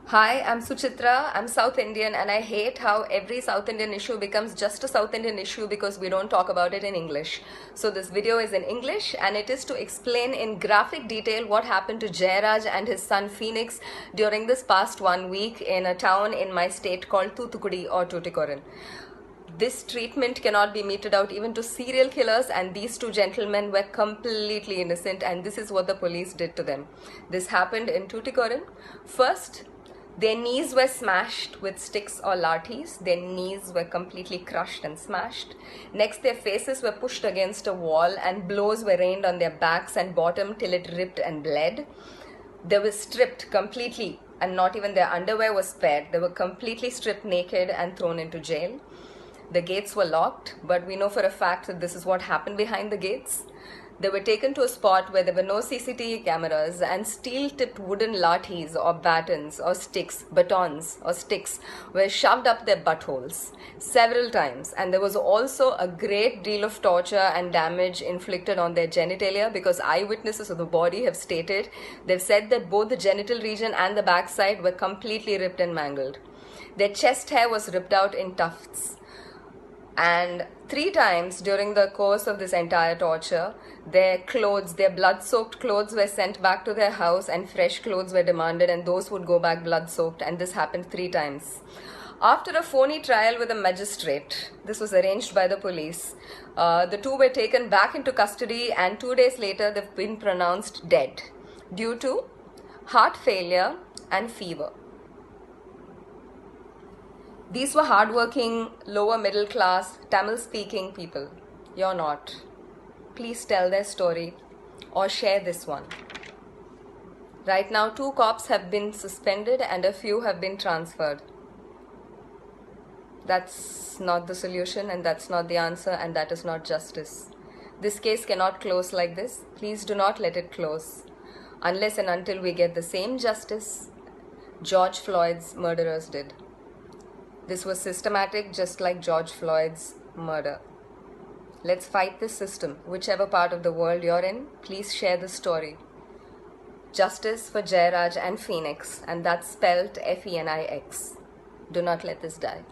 Hi, I'm Suchitra. I'm South Indian and I hate how every South Indian issue becomes just a South Indian issue because we don't talk about it in English. So this video is in English and it is to explain in graphic detail what happened to Jayaraj and his son Phoenix during this past 1 week in a town in my state called Thoothukudi or Tuticorn. This treatment cannot be meted out even to serial killers, and these two gentlemen were completely innocent, and this is what the police did to them. This happened in Tuticorin. First, their knees were smashed with sticks or lathis. Their knees were completely crushed and smashed. Next, their faces were pushed against a wall and blows were rained on their backs and bottom till it ripped and bled. They were stripped completely and not even their underwear was spared. They were completely stripped naked and thrown into jail. The gates were locked, but we know for a fact that this is what happened behind the gates. They were taken to a spot where there were no CCTV cameras, and steel-tipped wooden lathis or batons or batons or sticks were shoved up their buttholes several times. And there was also a great deal of torture and damage inflicted on their genitalia, because eyewitnesses of the body have stated, they've said that both the genital region and the backside were completely ripped and mangled. Their chest hair was ripped out in tufts. And 3 times during the course of this entire torture, their clothes, their blood-soaked clothes were sent back to their house and fresh clothes were demanded, and those would go back blood-soaked, and this happened 3 times. After a phony trial with a magistrate, this was arranged by the police, the two were taken back into custody, and 2 days later they've been pronounced dead due to heart failure and fever. These were hardworking, lower middle class, Tamil speaking people. You're not. Please tell their story or share this one. Right now 2 cops have been suspended and a few have been transferred. That's not the solution, and that's not the answer, and that is not justice. This case cannot close like this. Please do not let it close unless and until we get the same justice George Floyd's murderers did. This was systematic, just like George Floyd's murder. Let's fight this system. Whichever part of the world you're in, please share the story. Justice for Jayaraj and Phoenix, and that's spelled F-E-N-I-X. Do not let this die.